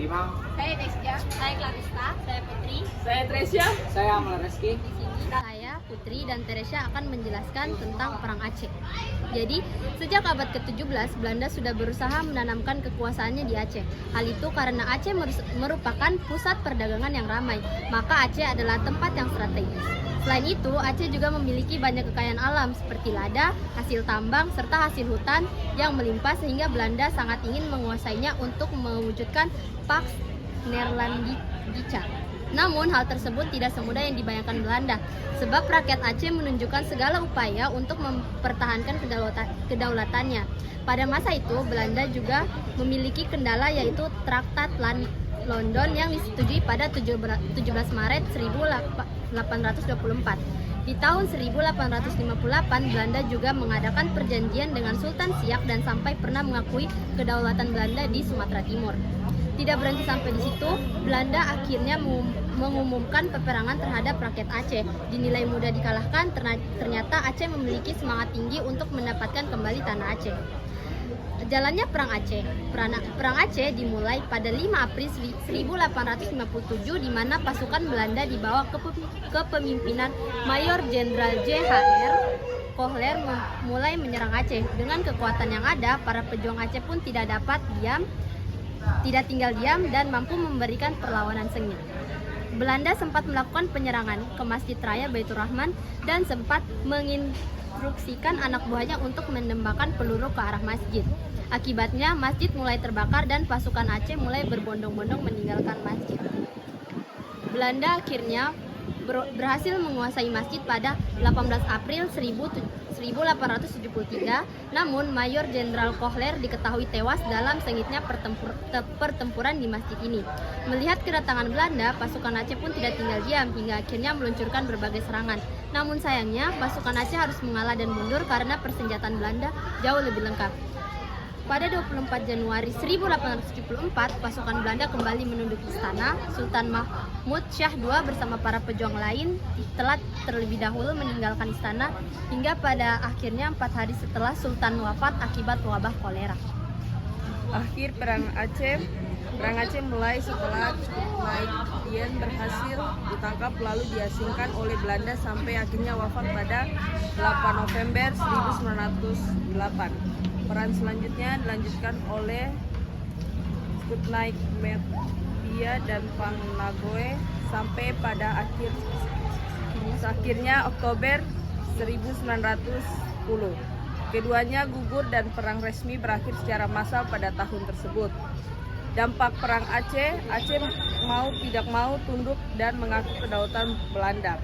Timang. Saya Desya. Saya Clarista. Saya Putri. Saya Tresya. Saya Amal Reski. Di sini saya, Putri, dan Teresia akan menjelaskan tentang Perang Aceh. Jadi, sejak abad ke-17, Belanda sudah berusaha menanamkan kekuasaannya di Aceh. Hal itu karena Aceh merupakan pusat perdagangan yang ramai, maka Aceh adalah tempat yang strategis. Selain itu, Aceh juga memiliki banyak kekayaan alam seperti lada, hasil tambang, serta hasil hutan yang melimpah sehingga Belanda sangat ingin menguasainya untuk mewujudkan Pax Neerlandica. Namun hal tersebut tidak semudah yang dibayangkan Belanda, sebab rakyat Aceh menunjukkan segala upaya untuk mempertahankan kedaulatannya. Pada masa itu, Belanda juga memiliki kendala yaitu Traktat London yang disetujui pada 17 Maret 1824. Di tahun 1858, Belanda juga mengadakan perjanjian dengan Sultan Siak dan sampai pernah mengakui kedaulatan Belanda di Sumatera Timur. Tidak berhenti sampai di situ, Belanda akhirnya mengumumkan peperangan terhadap rakyat Aceh. Dinilai mudah dikalahkan, ternyata Aceh memiliki semangat tinggi untuk mendapatkan kembali tanah Aceh. Jalannya Perang Aceh. Perang Aceh dimulai pada 5 April 1857 di mana pasukan Belanda di bawah kepemimpinan Mayor Jenderal J.H.R. Kohler mulai menyerang Aceh. Dengan kekuatan yang ada, para pejuang Aceh pun tidak tinggal diam dan mampu memberikan perlawanan sengit. Belanda sempat melakukan penyerangan ke Masjid Raya Baitur Rahman dan sempat menginstruksikan anak buahnya untuk menembakkan peluru ke arah masjid. Akibatnya masjid mulai terbakar dan pasukan Aceh mulai berbondong-bondong meninggalkan masjid. Belanda akhirnya berhasil menguasai masjid pada 18 April 1873, namun Mayor Jenderal Kohler diketahui tewas dalam sengitnya pertempuran di masjid ini. Melihat kedatangan Belanda, pasukan Aceh pun tidak tinggal diam hingga akhirnya meluncurkan berbagai serangan. Namun sayangnya, pasukan Aceh harus mengalah dan mundur karena persenjataan Belanda jauh lebih lengkap. Pada 24 Januari 1874, pasukan Belanda kembali menduduki istana. Sultan Mahmud Shah II bersama para pejuang lain telah terlebih dahulu meninggalkan istana hingga pada akhirnya 4 hari setelah Sultan wafat akibat wabah kolera. Akhir Perang Aceh. Perang Aceh mulai setelah Naik berhasil ditangkap lalu diasingkan oleh Belanda sampai akhirnya wafat pada 8 November 1908. Peran selanjutnya dilanjutkan oleh Skutnaik Media dan Pangnagoe sampai pada akhirnya Oktober 1910. Keduanya gugur dan perang resmi berakhir secara massal pada tahun tersebut. Dampak Perang Aceh mau tidak mau tunduk dan mengaku kedaulatan Belanda,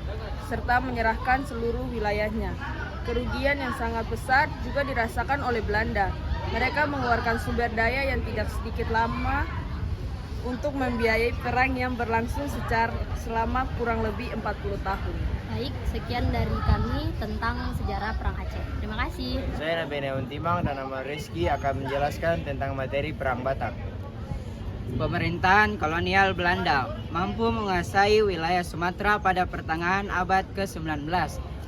serta menyerahkan seluruh wilayahnya. Kerugian yang sangat besar juga dirasakan oleh Belanda. Mereka mengeluarkan sumber daya yang tidak sedikit lama untuk membiayai perang yang berlangsung selama kurang lebih 40 tahun. Baik, sekian dari kami tentang sejarah Perang Aceh. Terima kasih. Saya Nabeneon Timang dan Amal Reski akan menjelaskan tentang materi Perang Batak. Pemerintahan kolonial Belanda mampu menguasai wilayah Sumatera pada pertengahan abad ke-19,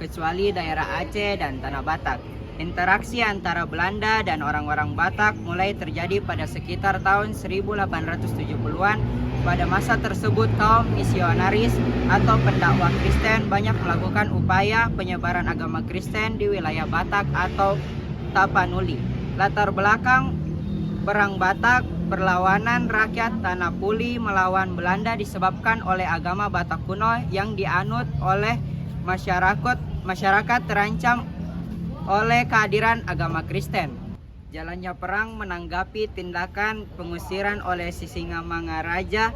kecuali daerah Aceh dan Tanah Batak. Interaksi antara Belanda dan orang-orang Batak mulai terjadi pada sekitar tahun 1870-an. Pada masa tersebut kaum misionaris atau pendakwah Kristen banyak melakukan upaya penyebaran agama Kristen di wilayah Batak atau Tapanuli. Latar belakang Perang Batak, perlawanan rakyat Tanah Puli melawan Belanda disebabkan oleh agama Batak kuno yang dianut oleh masyarakat terancam oleh kehadiran agama Kristen. Jalannya perang menanggapi tindakan pengusiran oleh Sisingamangaraja.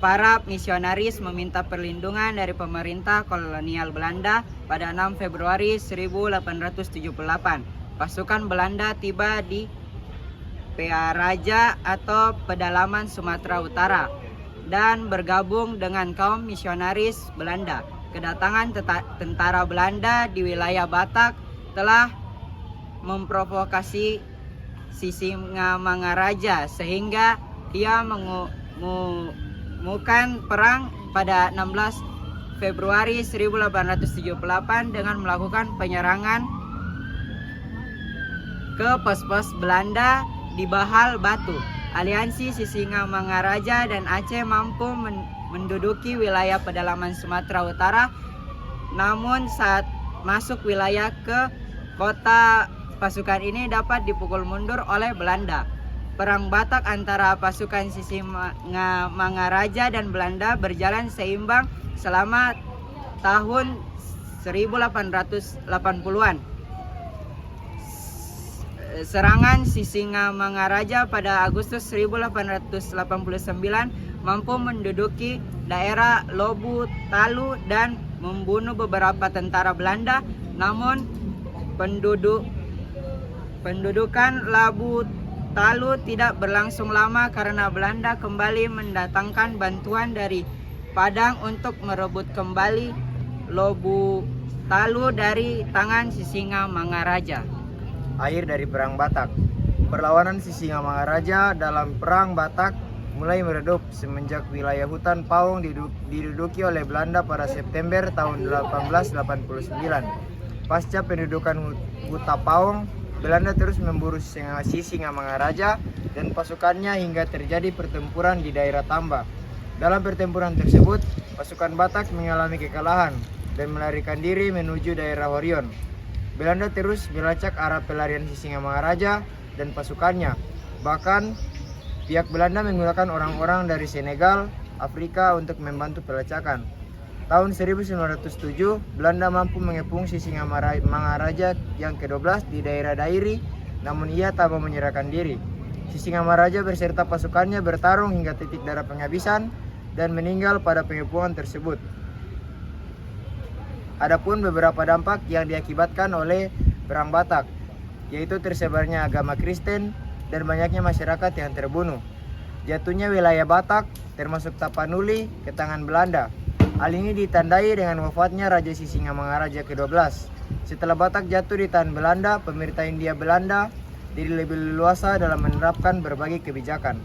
Para misionaris meminta perlindungan dari pemerintah kolonial Belanda pada 6 Februari 1878. Pasukan Belanda tiba di Pearaja atau pedalaman Sumatera Utara dan bergabung dengan kaum misionaris Belanda. Kedatangan tentara Belanda di wilayah Batak telah memprovokasi Sisingamangaraja sehingga ia mengumumkan perang pada 16 Februari 1878 dengan melakukan penyerangan ke pos-pos Belanda di Bahal Batu. aliansi Sisingamangaraja dan Aceh mampu menduduki wilayah pedalaman Sumatera Utara, namun saat masuk wilayah ke kota, pasukan ini dapat dipukul mundur oleh Belanda. Perang Batak antara pasukan Sisingamangaraja dan Belanda berjalan seimbang selama tahun 1880-an. Serangan Sisingamangaraja pada Agustus 1889 mampu menduduki daerah Lobu Talu dan membunuh beberapa tentara Belanda. Namun pendudukan Labu Talu tidak berlangsung lama karena Belanda kembali mendatangkan bantuan dari Padang untuk merebut kembali Lobu Talu dari tangan Sisingamangaraja. Akhir dari Perang Batak. Perlawanan Sisingamangaraja dalam Perang Batak mulai meredup semenjak wilayah hutan Paong diduduki oleh Belanda pada September tahun 1889. Pasca pendudukan Huta Paong, Belanda terus memburu Sisingamangaraja dan pasukannya hingga terjadi pertempuran di daerah Tamba. Dalam pertempuran tersebut, pasukan Batak mengalami kekalahan dan melarikan diri menuju daerah Horion. Belanda terus melacak arah pelarian Sisingamangaraja dan pasukannya. Bahkan pihak Belanda menggunakan orang-orang dari Senegal, Afrika untuk membantu pelacakan. Tahun 1907, Belanda mampu mengepung Sisingamangaraja yang ke-12 di daerah Dairi, namun ia tak mau menyerahkan diri. Sisingamangaraja beserta pasukannya bertarung hingga titik darah penghabisan dan meninggal pada pengepungan tersebut. Adapun beberapa dampak yang diakibatkan oleh Perang Batak, yaitu tersebarnya agama Kristen dan banyaknya masyarakat yang terbunuh. Jatuhnya wilayah Batak, termasuk Tapanuli, ke tangan Belanda. Hal ini ditandai dengan wafatnya Raja Sisingamangaraja ke-12. Setelah Batak jatuh di tangan Belanda, pemerintah Hindia Belanda jadi lebih leluasa dalam menerapkan berbagai kebijakan.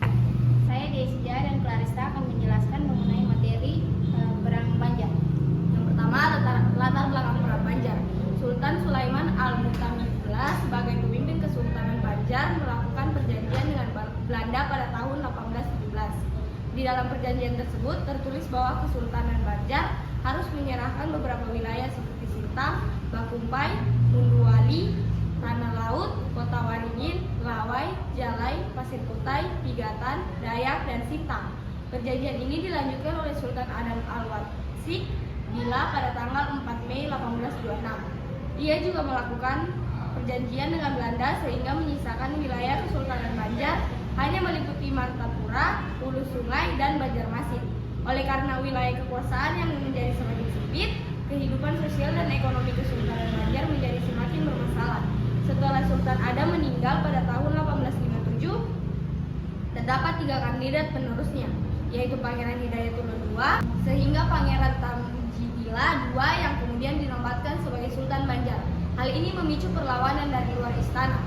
Saya Desia dan Clarissa akan menjelaskan mengenai materi Perang Banjar. Yang pertama, latar belakang Perang Banjar. Sultan Sulaiman Al-Mutamimullah sebagai pemimpin Kesultanan Banjar melakukan perjanjian dengan Belanda pada tahun 1817. Di dalam perjanjian tersebut tertulis bahwa Kesultanan Banjar harus menyerahkan beberapa wilayah seperti Sintang, Bakumpai, Munduwali, Tanah Laut, Kota Waringin, Lawai, Jalai, Pasir Kutai, Pigatan, Dayak, dan Sintang. Perjanjian ini dilanjutkan oleh Sultan Adam Al-Warsik bila pada tanggal 4 Mei 1826. Ia juga melakukan perjanjian dengan Belanda sehingga menyisakan wilayah Kesultanan Banjar hanya meliputi Martapura, Hulu Sungai, dan Banjarmasin. Oleh karena wilayah kekuasaan yang menjadi semakin sempit, kehidupan sosial dan ekonomi Kesultanan Banjar menjadi semakin bermasalah. Setelah Sultan Adam meninggal pada tahun 1857, terdapat 3 kandidat penerusnya, yaitu Pangeran Hidayatullah II, sehingga Pangeran Tamjidillah II yang kemudian dinobatkan sebagai Sultan Banjar. Hal ini memicu perlawanan dari luar istana.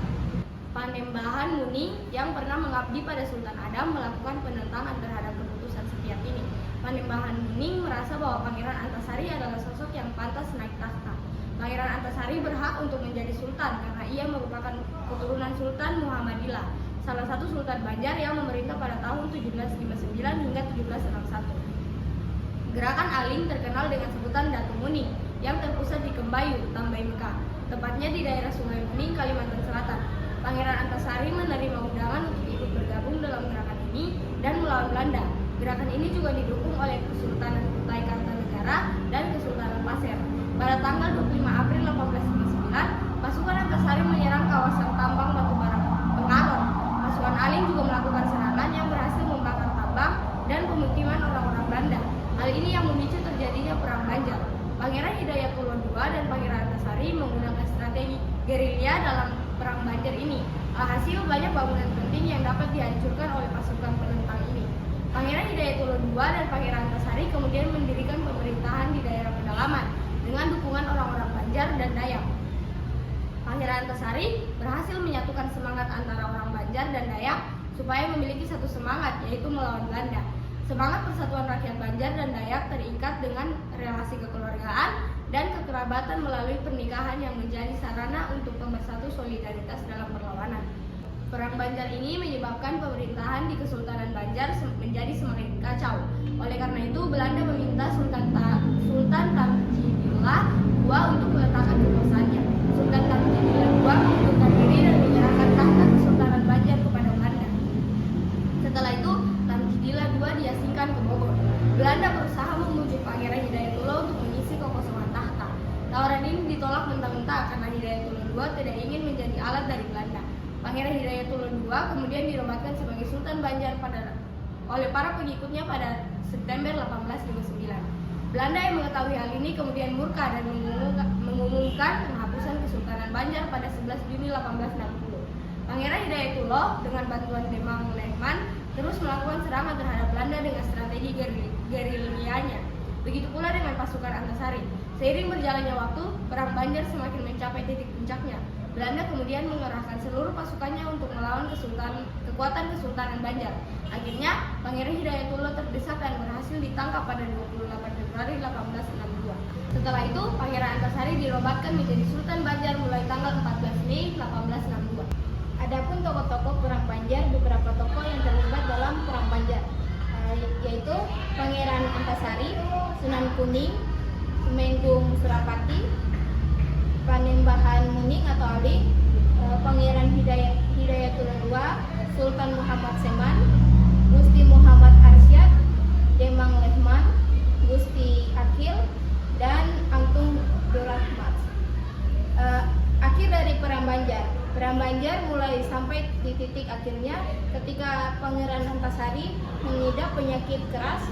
Panembahan Muning yang pernah mengabdi pada Sultan Adam melakukan penentangan terhadap keputusan sepihak ini. Panembahan Muning merasa bahwa Pangeran Antasari adalah sosok yang pantas naik tahta. Pangeran Antasari berhak untuk menjadi sultan karena ia merupakan keturunan Sultan Muhammadillah, salah satu sultan Banjar yang memerintah pada tahun 1759 hingga 1761. Gerakan Aling terkenal dengan sebutan Datu Muning yang terpusat di Kembayu, Tambai Mekah, tepatnya di daerah Sungai Muning, Kalimantan Selatan. Pangeran Antasari menerima undangan untuk ikut bergabung dalam gerakan ini dan melawan Belanda. Gerakan ini juga didukung oleh Kesultanan Kutai Kartanegara dan Kesultanan Pasir. Pada tanggal 25 April 1859, pasukan Antasari menyerang kawasan tambang batubara Pengalon. Pasukan Aling juga melakukan serangan yang berhasil membakar tambang dan pemukiman orang-orang Belanda. Hal ini yang memicu terjadinya Perang Banjar. Pangeran Hidayatullah II dan Pangeran Antasari menggunakan strategi gerilya dalam Perang Banjar ini. Alhasil banyak bangunan penting yang dapat dihancurkan oleh pasukan penentang ini. Pangeran Hidayatullah II dan Pangeran Antasari kemudian mendirikan pemerintahan di daerah pedalaman dengan dukungan orang-orang Banjar dan Dayak. Pangeran Antasari berhasil menyatukan semangat antara orang Banjar dan Dayak supaya memiliki satu semangat, yaitu melawan Belanda. Semangat persatuan rakyat Banjar dan Dayak terikat dengan relasi kekeluargaan dan kekerabatan melalui pernikahan yang menjadi sarana untuk pemersatu solidaritas dalam perlawanan. Perang Banjar ini menyebabkan pemerintahan di Kesultanan Banjar menjadi semakin kacau. Oleh karena itu, Belanda meminta Sultan Tamjidillah II untuk meletakkan kekuasaannya. Sultan Tamjidillah II mengundurkan diri dan menyerahkan tahta Kesultanan Banjar kepada Belanda. Setelah itu, Tamjidillah II diasingkan ke Bogor. Belanda berusaha memujuk Pangeran Hidayatullah untuk mengisi kekosongan tahta. Tawaran ini ditolak mentah-mentah karena Hidayatullah II tidak ingin menjadi alat dari Belanda. Pangeran Hidayatullah II kemudian dinobatkan sebagai Sultan Banjar oleh para pengikutnya pada September 1859. Belanda yang mengetahui hal ini kemudian murka dan mengumumkan penghapusan Kesultanan Banjar pada 11 Juni 1860. Pangeran Hidayatullah dengan bantuan Demang Lehman terus melakukan serangan terhadap Belanda dengan strategi gerilyanya. Begitu pula dengan pasukan Antasari. Seiring berjalannya waktu, Perang Banjar semakin mencapai titik puncaknya. Belanda kemudian mengerahkan seluruh pasukannya untuk melawan kekuatan Kesultanan Banjar. Akhirnya, Pangeran Hidayatullah terdesak dan berhasil ditangkap pada 28 Februari 1862. Setelah itu, Pangeran Antasari dinobatkan menjadi Sultan Banjar mulai tanggal 14 Mei 1862. Adapun tokoh-tokoh Perang Banjar, beberapa tokoh yang terlibat dalam Perang Banjar, yaitu Pangeran Antasari, Sunan Kuning, Tumenggung Surapati, Panembahan Muning atau Ali, Pangeran Hidayatullah II, Sultan Muhammad Seman, Gusti Muhammad Arsyad, Demang Lehman, Gusti Akil, dan Angtung Dorahmat. Akhir dari Perang Banjar. Perang Banjar mulai sampai di titik akhirnya ketika Pangeran Antasari mengidap penyakit keras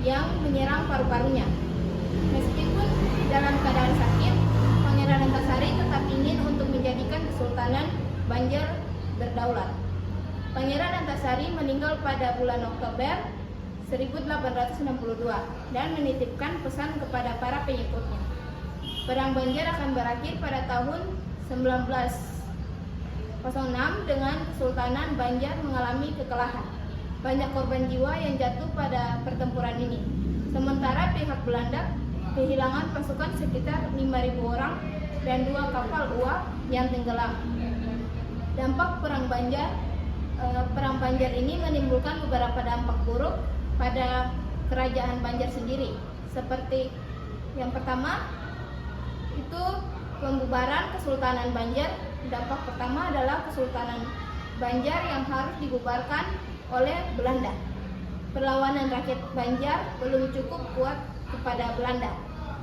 yang menyerang paru-parunya. Meskipun dalam keadaan sakit, Pangeran Antasari tetap ingin untuk menjadikan Kesultanan Banjar berdaulat. Pangeran Antasari meninggal pada bulan Oktober 1862 dan menitipkan pesan kepada para pengikutnya. Perang Banjar akan berakhir pada tahun 1906 dengan Kesultanan Banjar mengalami kekalahan. Banyak korban jiwa yang jatuh pada pertempuran ini. Sementara pihak Belanda kehilangan pasukan sekitar 5.000 orang dan 2 kapal uap yang tenggelam. Dampak Perang Banjar ini menimbulkan beberapa dampak buruk pada kerajaan Banjar sendiri. Seperti yang pertama itu pembubaran Kesultanan Banjar. Dampak pertama adalah Kesultanan Banjar yang harus dibubarkan oleh Belanda. Perlawanan rakyat Banjar belum cukup kuat kepada Belanda.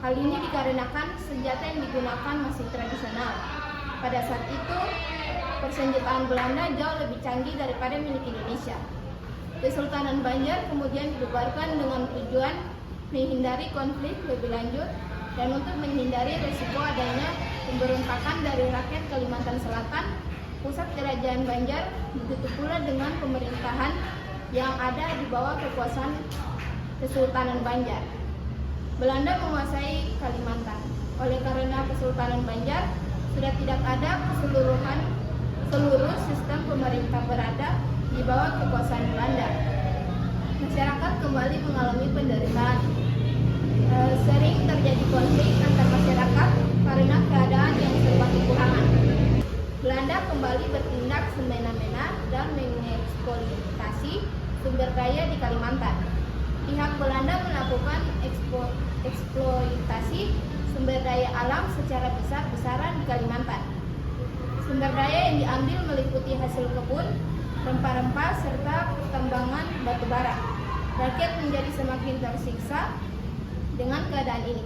Hal ini dikarenakan senjata yang digunakan masih tradisional. Pada saat itu, persenjataan Belanda jauh lebih canggih daripada milik Indonesia. Kesultanan Banjar kemudian dibubarkan dengan tujuan menghindari konflik lebih lanjut dan untuk menghindari resiko adanya pemberontakan dari rakyat Kalimantan Selatan. Pusat kerajaan Banjar begitu pula dengan pemerintahan yang ada di bawah kekuasaan Kesultanan Banjar. Belanda menguasai Kalimantan. Oleh karena Kesultanan Banjar sudah tidak ada seluruh sistem pemerintah berada di bawah kekuasaan Belanda. Masyarakat kembali mengalami penderitaan. Sering terjadi konflik antar masyarakat karena keadaan yang serba kekurangan. Belanda kembali bertindak semena-mena dan mengeksploitasi sumber daya di Kalimantan. Pihak Belanda melakukan eksploitasi sumber daya alam secara besar-besaran di Kalimantan. Sumber daya yang diambil meliputi hasil kebun, rempah-rempah, serta pertambangan batu bara. Rakyat menjadi semakin tersiksa dengan keadaan ini.